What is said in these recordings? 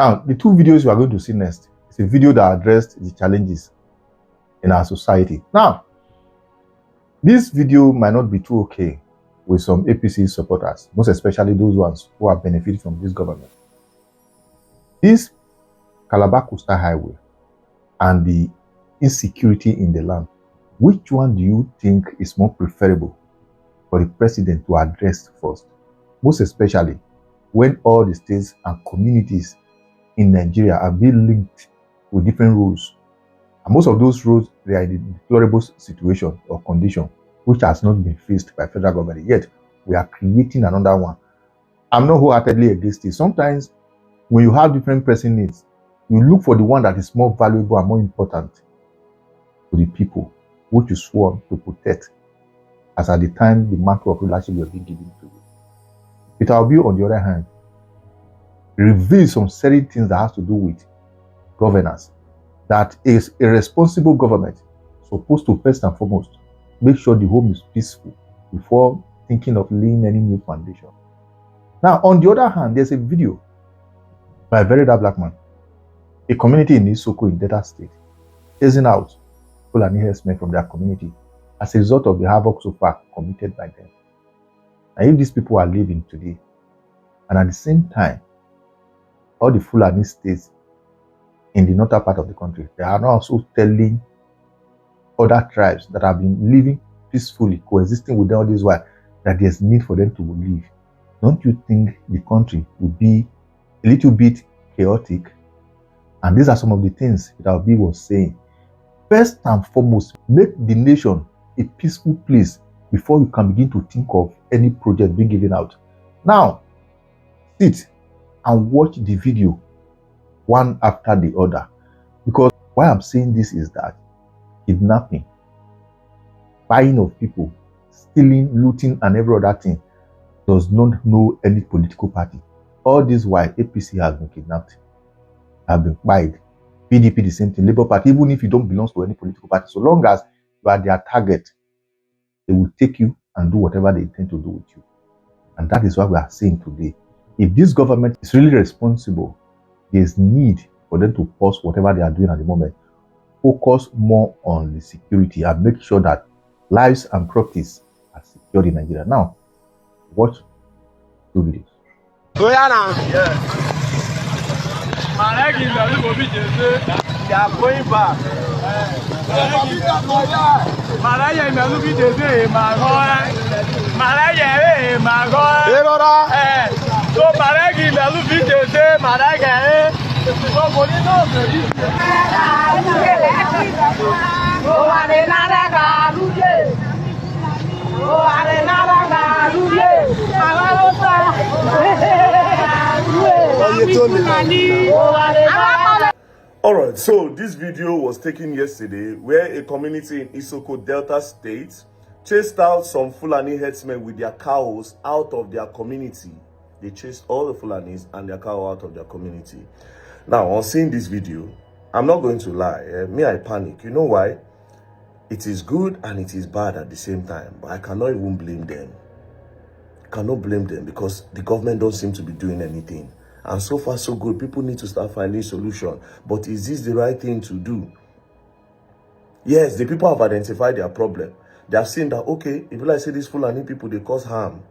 Now, the two videos you are going to see next is a video that addressed the challenges in our society. Now, this video might not be too okay with some APC supporters, most especially those ones who have benefited from this government. This Calabar Coastal Highway and the insecurity in the land, which one do you think is more preferable for the president to address first? Most especially when all the states and communities in Nigeria are being linked with different roles. And most of those roles, they are in a deplorable situation or condition which has not been faced by federal government. Yet, we are creating another one. I'm not wholeheartedly against it. Sometimes, when you have different pressing needs, you look for the one that is more valuable and more important to the people, which you swore to protect, as at the time the mantle of leadership was being given to you. It will be, on the other hand, reveal some certain things that has to do with governance, that is a responsible government supposed to first and foremost make sure the home is peaceful before thinking of laying any new foundation. Now, on the other hand, there's a video by Verydarkblackman, a community in Isoko in Delta State, chasing out Fulani herdsmen from their community as a result of the havoc so far committed by them. And if these people are living today, and at the same time, all the Fulani states in the northern part of the country, they are now also telling other tribes that have been living peacefully, coexisting with them all this while, that there's need for them to leave. Don't you think the country would be a little bit chaotic? And these are some of the things that Obi was saying. First and foremost, make the nation a peaceful place before you can begin to think of any project being given out. Now, sit and watch the video one after the other. Because why I'm saying this is that kidnapping, buying of people, stealing, looting, and every other thing does not know any political party. All this while APC has been kidnapped, have been buyed. PDP the same thing, Labour Party, even if you don't belong to any political party, so long as you are their target, they will take you and do whatever they intend to do with you. And that is what we are saying today. If this government is really responsible, there is need for them to pause whatever they are doing at the moment, focus more on the security and make sure that lives and properties are secured in Nigeria. Now, watch two videos. They are going back. Alright, so this video was taken yesterday where a community in Isoko, Delta State chased out some Fulani herdsmen with their cows out of their community. They chased all the Fulanis and their cow out of their community. Now, on seeing this video, I'm not going to lie. Me, I panic. You know why? It is good and it is bad at the same time. But I cannot even blame them. I cannot blame them because the government don't seem to be doing anything. And so far, so good. People need to start finding solution. But is this the right thing to do? Yes, the people have identified their problem. They have seen that, okay, if like say these Fulani people, they cause harm.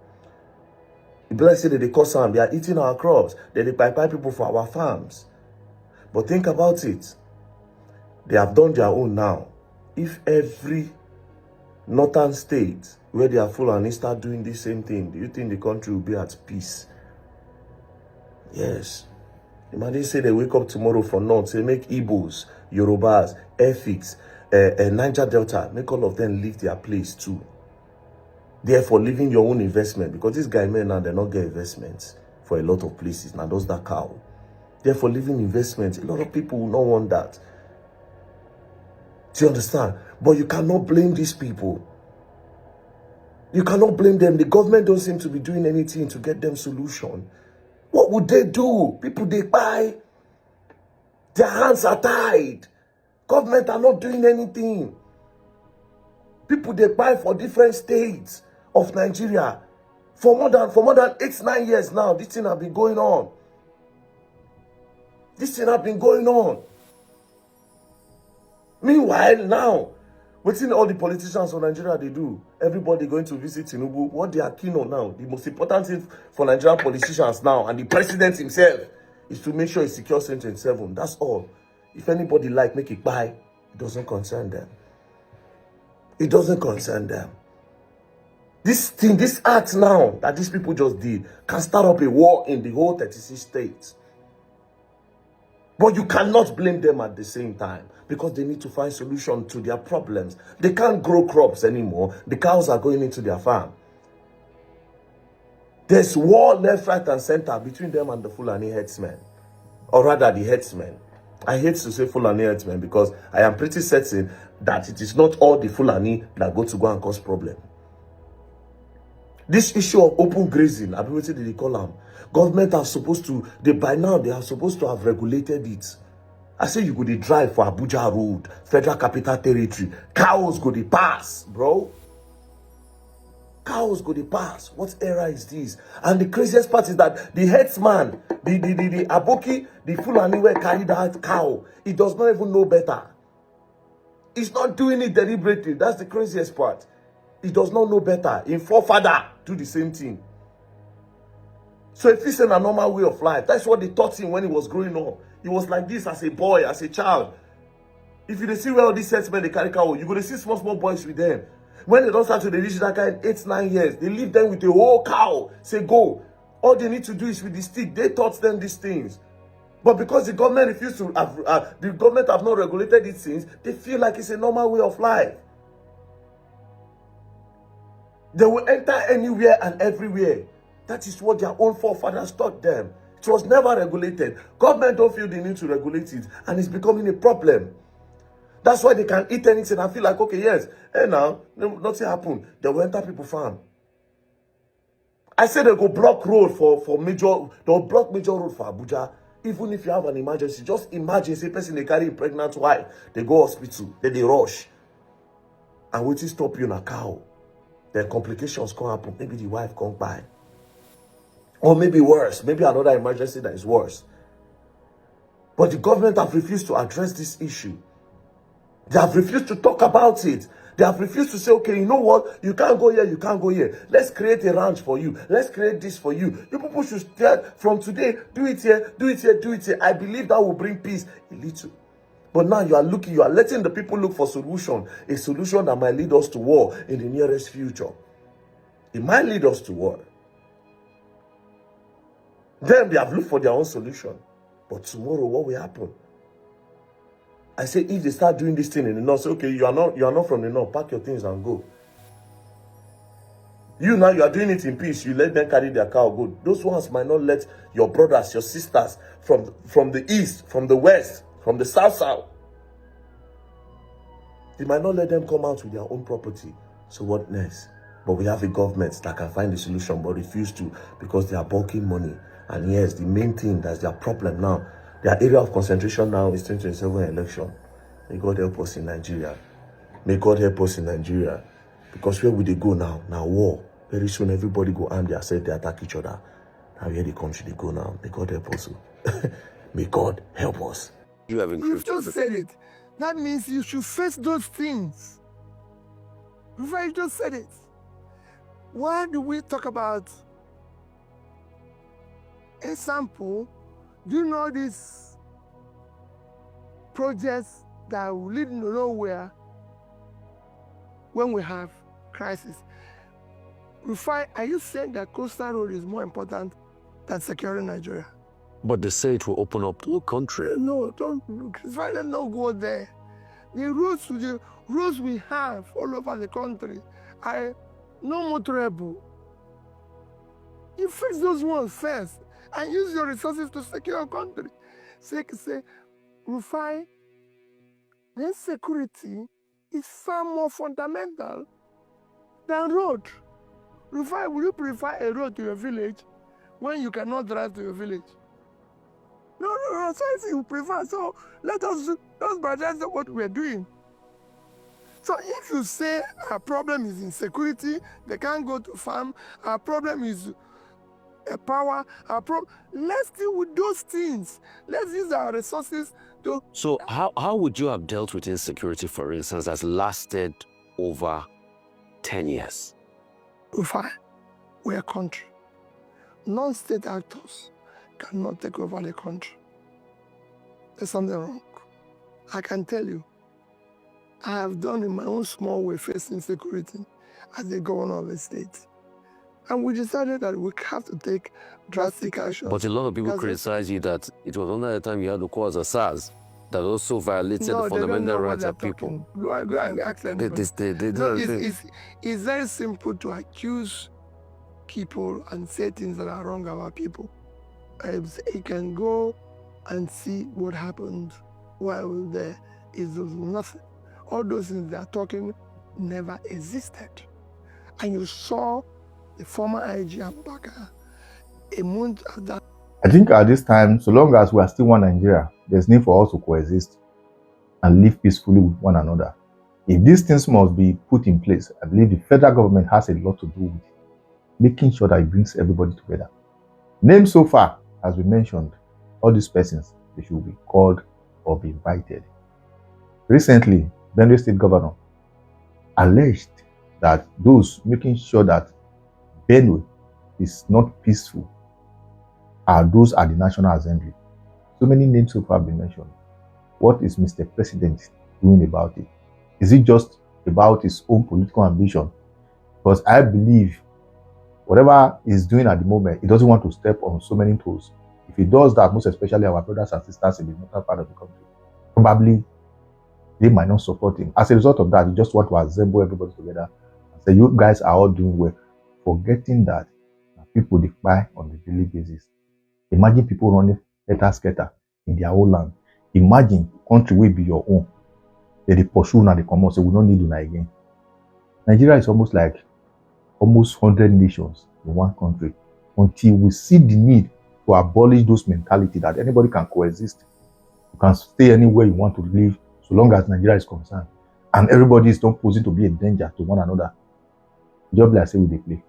If like say that they cause harm, they are eating our crops. They buy people for our farms. But think about it. They have done their own now. If every northern state where they are Fulani start doing the same thing, do you think the country will be at peace? Yes. Imagine say they wake up tomorrow from north, say make Igbos, Yorubas, Efiks, Niger Delta, make all of them leave their place too. Therefore, leaving your own investment, because this guy men now, they not get investments for a lot of places. Now, those that cow. Therefore, leaving investments, a lot of people will not want that. Do you understand? But you cannot blame these people. You cannot blame them. The government don't seem to be doing anything to get them solution. What would they do? People, they buy. Their hands are tied. Government are not doing anything. People, they buy for different states of Nigeria. For more than 8-9 years now, this thing has been going on. This thing has been going on. Meanwhile, now, within all the politicians of Nigeria, they do. Everybody going to visit Tinubu. What they are keen on now, the most important thing for Nigerian politicians now, and the president himself, is to make sure he secures 2027. That's all. If anybody make it buy, it doesn't concern them. It doesn't concern them. This thing, this act now that these people just did, can start up a war in the whole 36 states. But you cannot blame them at the same time, because they need to find solution to their problems. They can't grow crops anymore. The cows are going into their farm. There's war left, right, and center between them and the Fulani herdsmen. Or rather, the herdsmen. I hate to say Fulani herdsmen because I am pretty certain that it is not all the Fulani that go and cause problem. This issue of open grazing, I what did they call them? Government are supposed to, by now they are supposed to have regulated it. I say you go to drive for Abuja Road, Federal Capital Territory. Cows go to pass, bro. Cows go to pass. What era is this? And the craziest part is that the herdsman, the Aboki, the Fulani where carry that cow, he does not even know better. He's not doing it deliberately. That's the craziest part. He does not know better. In forefather, do the same thing. So if it's a normal way of life, that's what they taught him when he was growing up. He was like this as a boy, as a child. If you see where all these herdsmen they carry cow, you go to see small boys with them. When they don't start to reach that kind 8-9 years, they leave them with a whole cow. Say go. All they need to do is with the stick. They taught them these things. But because the government refused to, the government have not regulated these things, they feel like it's a normal way of life. They will enter anywhere and everywhere. That is what their own forefathers taught them. It was never regulated. Government don't feel the need to regulate it, and it's becoming a problem. That's why they can eat anything and feel like, okay, yes, and now nothing happened. They will enter people's farm. I said they go block road for major. They'll block major road for Abuja. Even if you have an emergency, just imagine say person they carry a pregnant wife, they go hospital, then they rush, and wait to stop you in a cow. Then complications can happen. Maybe the wife can't buy. Or maybe worse. Maybe another emergency that is worse. But the government have refused to address this issue. They have refused to talk about it. They have refused to say, okay, you know what? You can't go here, you can't go here. Let's create a ranch for you. Let's create this for you. You people should start from today. Do it here, do it here, do it here. I believe that will bring peace a little. But now you are letting the people look for solution. A solution that might lead us to war in the nearest future. It might lead us to war. Then they have looked for their own solution. But tomorrow, what will happen? I say, if they start doing this thing in the north, say, okay, you are not from the north, pack your things and go. You now, you are doing it in peace. You let them carry their cow go. Those ones might not let your brothers, your sisters from the east, from the west, from the south. They might not let them come out with their own property. So what next? But we have a government that can find the solution but refuse to because they are bulking money. And yes, the main thing that's their problem now, their area of concentration now is 2027 election. May God help us in Nigeria. May God help us in Nigeria. Because where will they go now? Now war. Very soon everybody go arm themselves, they attack each other. Now where the country they go now? May God help us. May God help us. You've just said it. That means you should face those things. You just said it. Why do we talk about a sample? Do you know these projects that will lead to nowhere when we have crisis? Are you saying that coastal road is more important than securing Nigeria? But they say it will open up to the country. No, don't look. Let's not go there. The roads we have all over the country are no motorable. You fix those ones first and use your resources to secure your country. Say, Rufai, the insecurity is far more fundamental than road. Rufai, will you prefer a road to your village when you cannot drive to your village? No, so you prefer. So let us budget what we're doing. So if you say our problem is insecurity, they can't go to farm, our problem is power, our let's deal with those things. Let's use our resources to... So how would you have dealt with insecurity, for instance, that's lasted over 10 years? Fine. We're a country. Non-state actors cannot take over the country. There's something wrong. I can tell you, I have done in my own small way face insecurity as the governor of a state. And we decided that we have to take drastic action. But a lot of people criticize you that it was only the time you had to call as SARS that also violated the fundamental rights of people. Go and ask them. It's very simple to accuse people and say things that are wrong about people. You can go and see what happened while we were there. It was nothing. All those things they are talking never existed. And you saw the former IG Abubakar a month after. I think at this time, so long as we are still one Nigeria, there's need for us to coexist and live peacefully with one another. If these things must be put in place, I believe the federal government has a lot to do with making sure that it brings everybody together. Names so far, as we mentioned, all these persons, they should be called or be invited. Recently, Benue State Governor alleged that those making sure that Benue is not peaceful are those at the National Assembly. So many names so far have been mentioned. What is Mr. President doing about it? Is it just about his own political ambition? Because I believe whatever he's doing at the moment, he doesn't want to step on so many toes. If he does that, most especially our brothers and sisters in the northern part of the country, probably they might not support him. As a result of that, he just want to assemble everybody together and say, you guys are all doing well, forgetting that people decline on a daily basis. Imagine people running scatter in their own land. Imagine country will be your own. They pursue and they come out, say we don't need you again. Nigeria is almost 100 nations in one country. Until we see the need to abolish those mentality that anybody can coexist. You can stay anywhere you want to live so long as Nigeria is concerned. And everybody is not posing to be a danger to one another. Just like I say, we play.